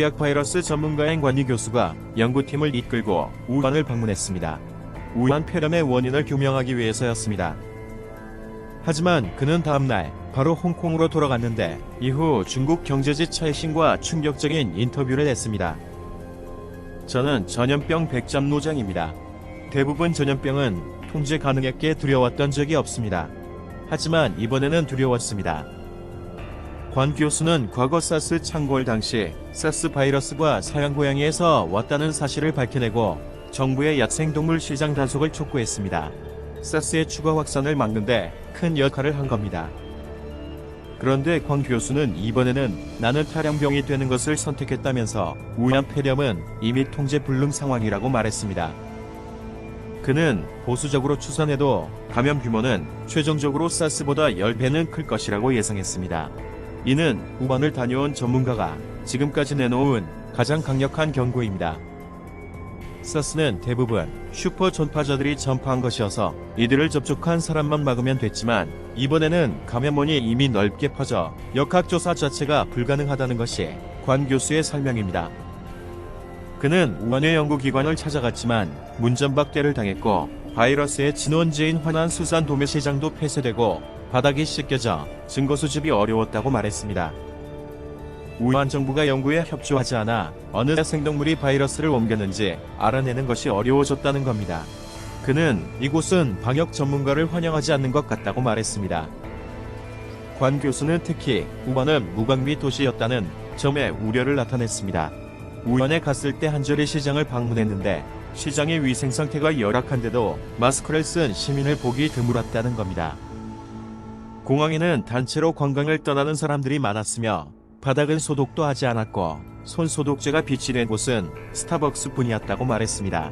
약 바이러스 전문가인 관리 교수가 연구팀을 이끌고 우한을 방문했습니다. 우한 폐렴의 원인을 규명하기 위해서였습니다. 하지만 그는 다음날 바로 홍콩으로 돌아갔는데 이후 중국 경제지 차이신과 충격적인 인터뷰를 했습니다. 저는 전염병 백잡노장입니다. 대부분 전염병은 통제 가능했기에 두려웠던 적이 없습니다. 하지만 이번에는 두려웠습니다. 관 교수는 과거 사스 창궐 당시 사스 바이러스가 서양 고양이에서 왔다는 사실을 밝혀내고 정부의 야생동물 시장 단속을 촉구했습니다. 사스의 추가 확산을 막는데 큰 역할을 한 겁니다. 그런데 관 교수는 이번에는 나는 탈영병이 되는 것을 선택했다면서 우한 폐렴은 이미 통제 불능 상황이라고 말했습니다. 그는 보수적으로 추산해도 감염 규모는 최종적으로 사스보다 10배는 클 것이라고 예상했습니다. 이는 우한을 다녀온 전문가가 지금까지 내놓은 가장 강력한 경고입니다. 사스는 대부분 슈퍼 전파자들이 전파한 것이어서 이들을 접촉한 사람만 막으면 됐지만 이번에는 감염원이 이미 넓게 퍼져 역학조사 자체가 불가능하다는 것이 관 교수의 설명입니다. 그는 우한의 연구기관을 찾아갔지만 문전박대를 당했고 바이러스의 진원지인 화난 수산 도매시장도 폐쇄되고 바닥이 씻겨져 증거 수집이 어려웠다고 말했습니다. 우한 정부가 연구에 협조하지 않아 어느 생동물이 바이러스를 옮겼는지 알아내는 것이 어려워졌다는 겁니다. 그는 이곳은 방역 전문가를 환영하지 않는 것 같다고 말했습니다. 관 교수는 특히 우한은 무방비 도시였다는 점에 우려를 나타냈습니다. 우한에 갔을 때 한절의 시장을 방문했는데 시장의 위생 상태가 열악한데도 마스크를 쓴 시민을 보기 드물었다는 겁니다. 공항에는 단체로 관광을 떠나는 사람들이 많았으며 바닥은 소독도 하지 않았고 손소독제가 비치된 곳은 스타벅스 뿐이었다고 말했습니다.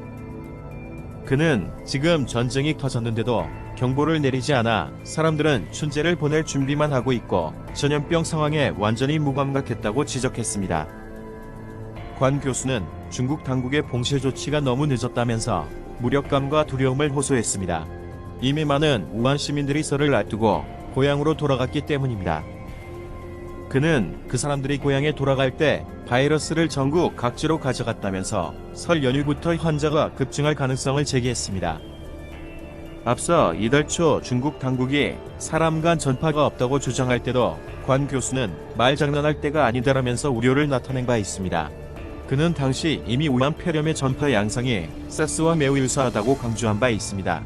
그는 지금 전쟁이 터졌는데도 경보를 내리지 않아 사람들은 춘제를 보낼 준비만 하고 있고 전염병 상황에 완전히 무감각했다고 지적했습니다. 관 교수는 중국 당국의 봉쇄 조치가 너무 늦었다면서 무력감과 두려움을 호소했습니다. 이미 많은 우한 시민들이 설을 앞두고 고향으로 돌아갔기 때문입니다. 그는 그 사람들이 고향에 돌아갈 때 바이러스를 전국 각지로 가져갔다면서 설 연휴부터 환자가 급증할 가능성을 제기했습니다. 앞서 이달 초 중국 당국이 사람 간 전파가 없다고 주장할 때도 관 교수는 말장난할 때가 아니다라면서 우려를 나타낸 바 있습니다. 그는 당시 이미 우한 폐렴의 전파 양상이 사스와 매우 유사하다고 강조한 바 있습니다.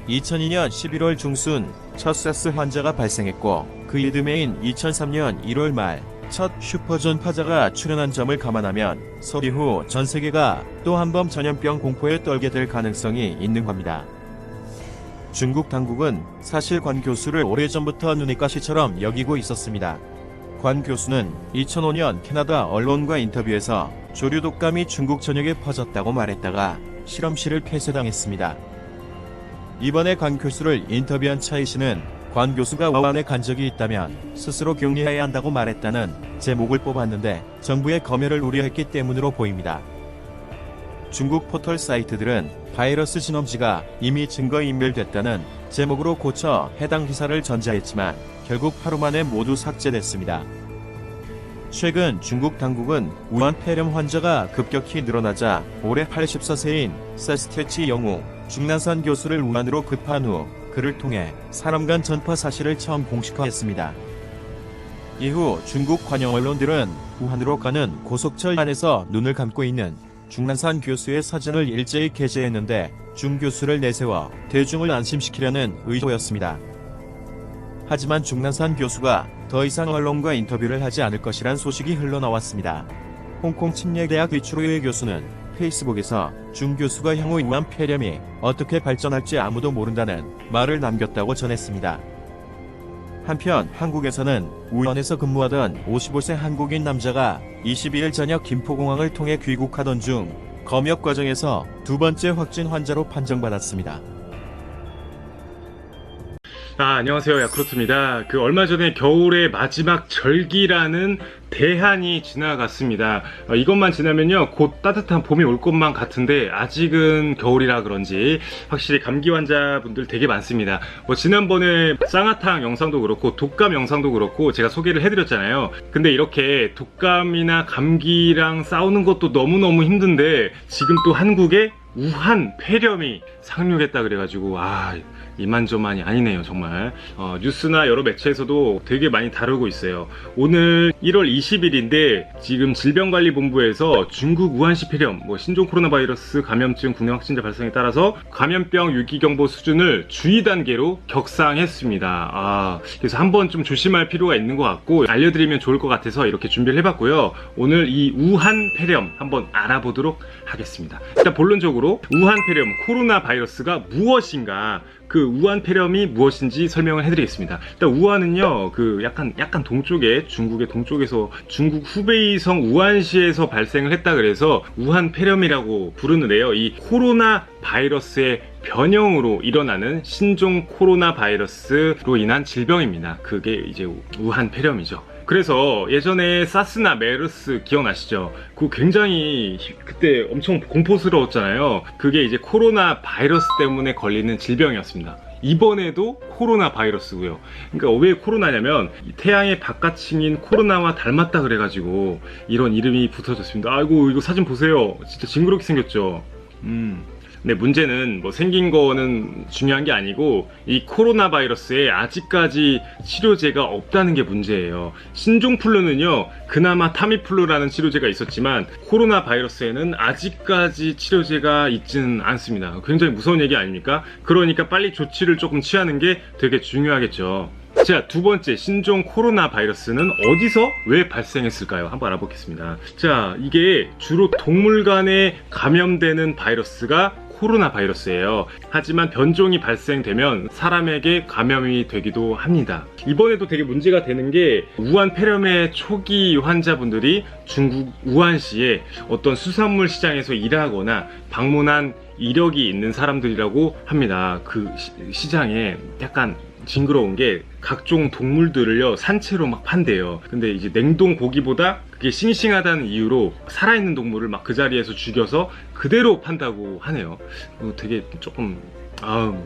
2002년 11월 중순 첫 사스 환자가 발생했고 그 이듬해인 2003년 1월 말 첫 슈퍼 전파자가 출현한 점을 감안하면 설 이후 전 세계가 또 한 번 전염병 공포에 떨게 될 가능성이 있는 겁니다. 중국 당국은 사실 관 교수를 오래전부터 눈의 가시처럼 여기고 있었습니다. 관 교수는 2005년 캐나다 언론과 인터뷰에서 조류 독감이 중국 전역에 퍼졌다고 말했다가 실험실을 폐쇄당했습니다. 이번에 관 교수를 인터뷰한 차이 씨는 관 교수가 우한에 간 적이 있다면 스스로 격리해야 한다고 말했다는 제목을 뽑았는데 정부의 검열을 우려했기 때문으로 보입니다. 중국 포털 사이트들은 바이러스 진원지가 이미 증거인멸됐다는 제목으로 고쳐 해당 기사를 전제했지만 결국 하루 만에 모두 삭제됐습니다. 최근 중국 당국은 우한 폐렴 환자가 급격히 늘어나자 올해 84세인 사스테치 영우 중난산 교수를 우한으로 급한 후 그를 통해 사람 간 전파 사실을 처음 공식화했습니다. 이후 중국 관영 언론들은 우한으로 가는 고속철 안에서 눈을 감고 있는 중난산 교수의 사진을 일제히 게재했는데 중 교수를 내세워 대중을 안심시키려는 의도였습니다. 하지만 중난산 교수가 더 이상 언론과 인터뷰를 하지 않을 것이란 소식이 흘러나왔습니다. 홍콩 침례대학 위추로의 교수는 페이스북에서 중 교수가 향후 우한 폐렴이 어떻게 발전할지 아무도 모른다는 말을 남겼다고 전했습니다. 한편 한국에서는 우한에서 근무하던 55세 한국인 남자가 22일 저녁 김포공항을 통해 귀국하던 중 검역 과정에서 두 번째 확진 환자로 판정받았습니다. 안녕하세요. 야쿠르트입니다. 얼마 전에 겨울의 마지막 절기라는 대한이 지나갔습니다. 이것만 지나면요 곧 따뜻한 봄이 올 것만 같은데 아직은 겨울이라 그런지 확실히 감기 환자분들 되게 많습니다. 지난번에 쌍화탕 영상도 그렇고 독감 영상도 그렇고 제가 소개를 해드렸잖아요. 근데 이렇게 독감이나 감기랑 싸우는 것도 너무너무 힘든데 지금 또 한국에 우한 폐렴이 상륙했다 그래가지고 이만저만이 아니네요 정말. 뉴스나 여러 매체에서도 되게 많이 다루고 있어요. 오늘 1월 20일인데 지금 질병관리본부에서 중국 우한시 폐렴, 신종 코로나 바이러스 감염증 국내 확진자 발생에 따라서 감염병 유기경보 수준을 주의 단계로 격상했습니다. 그래서 한번 좀 조심할 필요가 있는 것 같고 알려드리면 좋을 것 같아서 이렇게 준비를 해봤고요. 오늘 이 우한 폐렴 한번 알아보도록 하겠습니다. 일단 본론적으로 우한 폐렴 코로나 바이러스가 무엇인가, 그 우한 폐렴이 무엇인지 설명을 해드리겠습니다. 일단 우한은요, 약간 동쪽에, 중국의 동쪽에서 중국 후베이성 우한시에서 발생을 했다 그래서 우한 폐렴이라고 부르는데요. 이 코로나 바이러스의 변형으로 일어나는 신종 코로나 바이러스로 인한 질병입니다. 그게 이제 우한 폐렴이죠. 그래서 예전에 사스나 메르스 기억나시죠? 그거 굉장히 그때 엄청 공포스러웠잖아요. 그게 이제 코로나 바이러스 때문에 걸리는 질병이었습니다. 이번에도 코로나 바이러스고요. 그러니까 왜 코로나냐면 태양의 바깥층인 코로나와 닮았다 그래가지고 이런 이름이 붙어졌습니다. 아이고 이거 사진 보세요. 진짜 징그럽게 생겼죠. 근데 문제는 생긴 거는 중요한 게 아니고 이 코로나 바이러스에 아직까지 치료제가 없다는 게 문제예요. 신종플루는요 그나마 타미플루라는 치료제가 있었지만 코로나 바이러스에는 아직까지 치료제가 있지는 않습니다. 굉장히 무서운 얘기 아닙니까? 그러니까 빨리 조치를 조금 취하는 게 되게 중요하겠죠. 자, 두 번째 신종 코로나 바이러스는 어디서 왜 발생했을까요? 한번 알아보겠습니다. 자, 이게 주로 동물 간에 감염되는 바이러스가 코로나 바이러스예요. 하지만 변종이 발생되면 사람에게 감염이 되기도 합니다. 이번에도 되게 문제가 되는 게 우한 폐렴의 초기 환자분들이 중국 우한시에 어떤 수산물 시장에서 일하거나 방문한 이력이 있는 사람들이라고 합니다. 그 시장에 약간 징그러운 게 각종 동물들을요 산채로 막 판대요. 근데 이제 냉동 고기보다 그게 싱싱하다는 이유로 살아있는 동물을 막 그 자리에서 죽여서 그대로 판다고 하네요. 되게 조금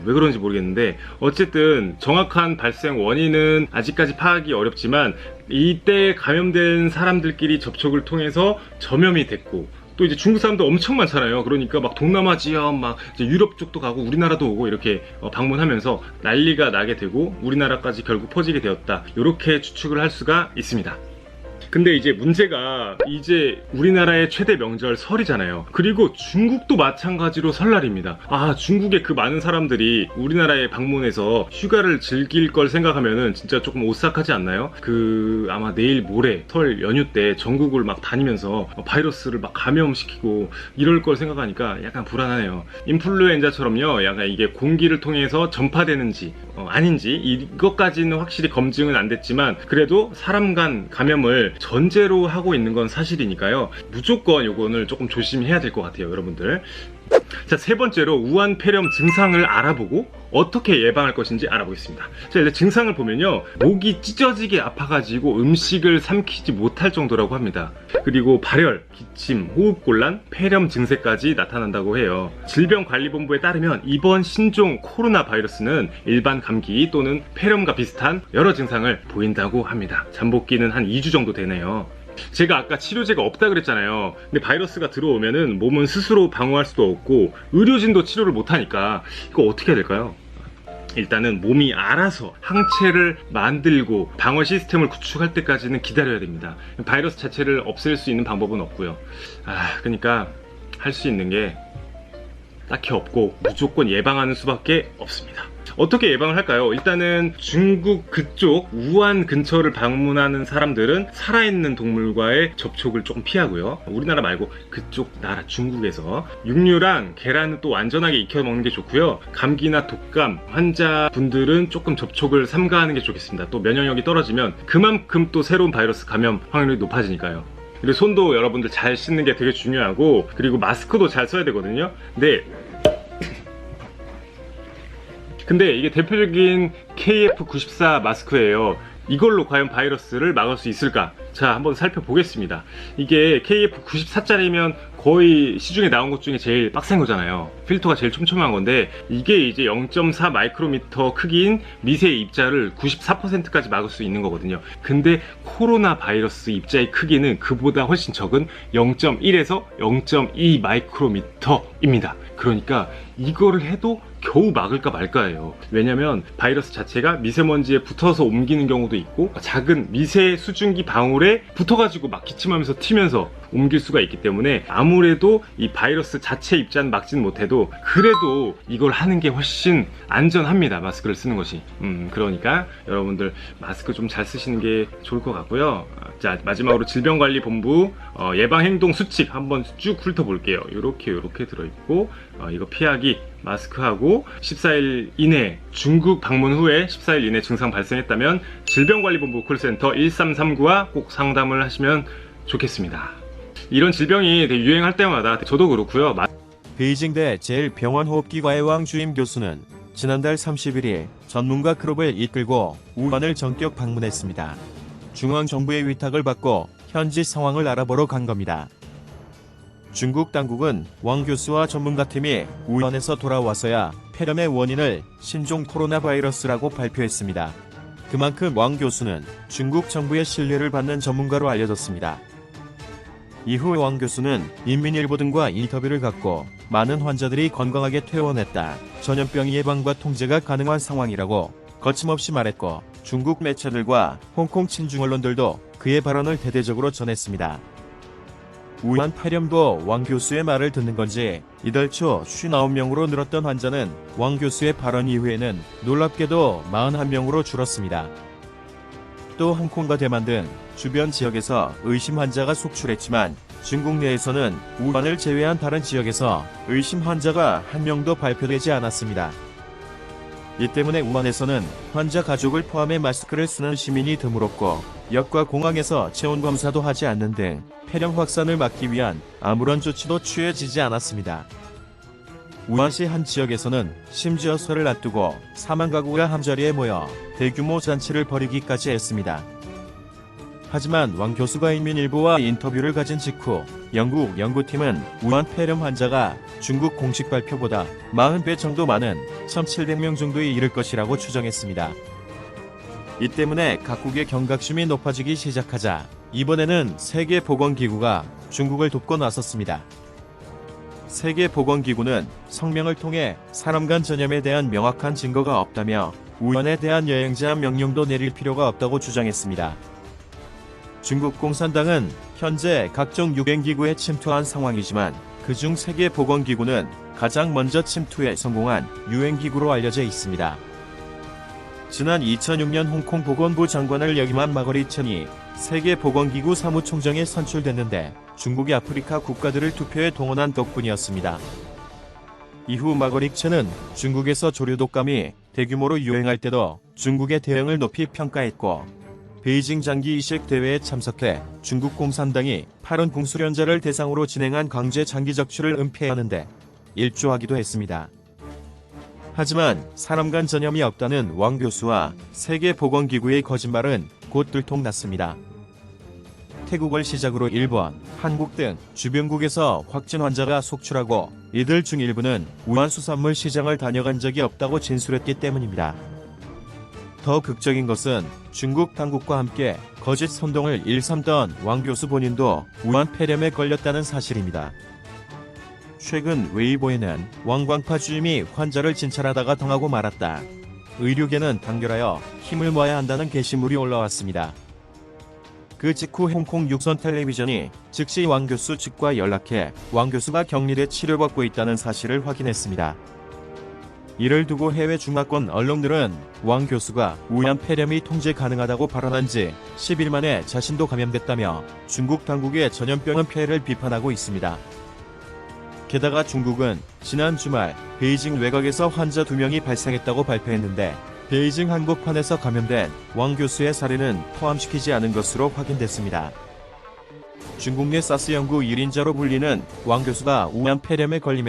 왜 그런지 모르겠는데 어쨌든 정확한 발생 원인은 아직까지 파악이 어렵지만 이때 감염된 사람들끼리 접촉을 통해서 전염이 됐고 또 이제 중국 사람도 엄청 많잖아요. 그러니까 막 동남아 지역, 막 이제 유럽 쪽도 가고 우리나라도 오고 이렇게 방문하면서 난리가 나게 되고 우리나라까지 결국 퍼지게 되었다. 이렇게 추측을 할 수가 있습니다. 근데 이제 문제가 이제 우리나라의 최대 명절 설이잖아요. 그리고 중국도 마찬가지로 설날입니다. 중국의 그 많은 사람들이 우리나라에 방문해서 휴가를 즐길 걸 생각하면은 진짜 조금 오싹하지 않나요? 아마 내일 모레 설 연휴 때 전국을 막 다니면서 바이러스를 막 감염시키고 이럴 걸 생각하니까 약간 불안하네요. 인플루엔자처럼요, 약간 이게 공기를 통해서 전파되는지 아닌지 이것까지는 확실히 검증은 안 됐지만 그래도 사람 간 감염을 전제로 하고 있는 건 사실이니까요. 무조건 요거는 조금 조심해야 될 것 같아요, 여러분들. 자, 세 번째로 우한 폐렴 증상을 알아보고 어떻게 예방할 것인지 알아보겠습니다. 자, 일단 증상을 보면요, 목이 찢어지게 아파가지고 음식을 삼키지 못할 정도라고 합니다. 그리고 발열, 기침, 호흡곤란, 폐렴 증세까지 나타난다고 해요. 질병관리본부에 따르면 이번 신종 코로나 바이러스는 일반 감기 또는 폐렴과 비슷한 여러 증상을 보인다고 합니다. 잠복기는 한 2주 정도 되네요. 제가 아까 치료제가 없다 그랬잖아요. 근데 바이러스가 들어오면은 몸은 스스로 방어할 수도 없고 의료진도 치료를 못하니까 이거 어떻게 해야 될까요? 일단은 몸이 알아서 항체를 만들고 방어 시스템을 구축할 때까지는 기다려야 됩니다. 바이러스 자체를 없앨 수 있는 방법은 없고요. 그러니까 할 수 있는 게 딱히 없고 무조건 예방하는 수밖에 없습니다. 어떻게 예방을 할까요? 일단은 중국 그쪽 우한 근처를 방문하는 사람들은 살아있는 동물과의 접촉을 조금 피하고요. 우리나라 말고 그쪽 나라 중국에서 육류랑 계란은 또 완전하게 익혀 먹는 게 좋고요. 감기나 독감 환자분들은 조금 접촉을 삼가하는 게 좋겠습니다. 또 면역력이 떨어지면 그만큼 또 새로운 바이러스 감염 확률이 높아지니까요. 그리고 손도 여러분들 잘 씻는 게 되게 중요하고 그리고 마스크도 잘 써야 되거든요. 근데 이게 대표적인 KF94 마스크예요. 이걸로 과연 바이러스를 막을 수 있을까? 자, 한번 살펴보겠습니다. 이게 KF94짜리면 거의 시중에 나온 것 중에 제일 빡센 거잖아요. 필터가 제일 촘촘한 건데, 이게 이제 0.4 마이크로미터 크기인 미세 입자를 94%까지 막을 수 있는 거거든요. 근데 코로나 바이러스 입자의 크기는 그보다 훨씬 적은 0.1에서 0.2 마이크로미터입니다. 그러니까 이거를 해도 겨우 막을까 말까예요. 왜냐면 바이러스 자체가 미세먼지에 붙어서 옮기는 경우도 있고, 작은 미세 수증기 방울에 붙어가지고 막 기침하면서 튀면서 옮길 수가 있기 때문에 아무래도 이 바이러스 자체 입자는 막지는 못해도 그래도 이걸 하는 게 훨씬 안전합니다. 마스크를 쓰는 것이. 그러니까 여러분들 마스크 좀 잘 쓰시는 게 좋을 것 같고요. 자, 마지막으로 질병관리본부 예방행동 수칙 한번 쭉 훑어볼게요. 요렇게 들어있고, 이거 피하기, 마스크하고 14일 이내 중국 방문 후에 14일 이내 증상 발생했다면 질병관리본부 콜센터 1339와 꼭 상담을 하시면 좋겠습니다. 이런 질병이 되게 유행할 때마다 저도 그렇고요. 베이징대 제일병원호흡기과의 왕 주임 교수는 지난달 31일 전문가 크롭을 이끌고 우한을 전격 방문했습니다. 중앙정부의 위탁을 받고 현지 상황을 알아보러 간 겁니다. 중국 당국은 왕 교수와 전문가팀이 우한에서 돌아와서야 폐렴의 원인을 신종 코로나 바이러스라고 발표했습니다. 그만큼 왕 교수는 중국 정부의 신뢰를 받는 전문가로 알려졌습니다. 이후 왕 교수는 인민일보 등과 인터뷰를 갖고 많은 환자들이 건강하게 퇴원했다, 전염병 예방과 통제가 가능한 상황이라고 거침없이 말했고, 중국 매체들과 홍콩 친중 언론들도 그의 발언을 대대적으로 전했습니다. 우한 폐렴도 왕 교수의 말을 듣는 건지 이달 초 59명으로 늘었던 환자는 왕 교수의 발언 이후에는 놀랍게도 41명으로 줄었습니다. 또 홍콩과 대만 등 주변 지역에서 의심 환자가 속출했지만 중국 내에서는 우한을 제외한 다른 지역에서 의심 환자가 한 명도 발표되지 않았습니다. 이 때문에 우한에서는 환자 가족을 포함해 마스크를 쓰는 시민이 드물었고, 역과 공항에서 체온 검사도 하지 않는 등 폐렴 확산을 막기 위한 아무런 조치도 취해지지 않았습니다. 우한시 한 지역에서는 심지어 설을 앞두고 4만 가구가 한자리에 모여 대규모 잔치를 벌이기까지 했습니다. 하지만 왕 교수가 인민일보와 인터뷰를 가진 직후 영국 연구팀은 우한 폐렴 환자가 중국 공식 발표보다 40배 정도 많은 1,700명 정도에 이를 것이라고 추정했습니다. 이 때문에 각국의 경각심이 높아지기 시작하자 이번에는 세계보건기구가 중국을 돕고 나섰습니다. 세계보건기구는 성명을 통해 사람 간 전염에 대한 명확한 증거가 없다며 우한에 대한 여행자 명령도 내릴 필요가 없다고 주장했습니다. 중국 공산당은 현재 각종 유행기구에 침투한 상황이지만 그중 세계보건기구는 가장 먼저 침투에 성공한 유행기구로 알려져 있습니다. 지난 2006년 홍콩 보건부 장관을 역임한 마거리 첸이 세계보건기구 사무총장에 선출됐는데 중국이 아프리카 국가들을 투표에 동원한 덕분이었습니다. 이후 마거리 첸은 중국에서 조류 독감이 대규모로 유행할 때도 중국의 대응을 높이 평가했고, 베이징 장기 이식 대회에 참석해 중국 공산당이 8원 공수련자를 대상으로 진행한 강제 장기 적출을 은폐하는데 일조하기도 했습니다. 하지만 사람 간 전염이 없다는 왕 교수와 세계보건기구의 거짓말은 곧 들통났습니다. 태국을 시작으로 일본, 한국 등 주변국에서 확진 환자가 속출하고 이들 중 일부는 우한 수산물 시장을 다녀간 적이 없다고 진술했기 때문입니다. 더 극적인 것은 중국 당국과 함께 거짓 선동을 일삼던 왕 교수 본인도 우한 폐렴에 걸렸다는 사실입니다. 최근 웨이보에는 왕광파 주임이 환자를 진찰하다가 당하고 말았다, 의료계는 단결하여 힘을 모아야 한다는 게시물이 올라왔습니다. 그 직후 홍콩 육선 텔레비전이 즉시 왕 교수 측과 연락해 왕 교수가 격리돼 치료받고 있다는 사실을 확인했습니다. 이를 두고 해외 중화권 언론들은 왕 교수가 우한 폐렴이 통제 가능하다고 발언한 지 10일 만에 자신도 감염됐다며 중국 당국의 전염병은 폐해를 비판하고 있습니다. 게다가 중국은 지난 주말 베이징 외곽에서 환자 2명이 발생했다고 발표했는데 베이징 한복판에서 감염된 왕 교수의 사례는 포함시키지 않은 것으로 확인됐습니다. 중국 내 사스 연구 1인자로 불리는 왕 교수가 우한 폐렴에 걸리면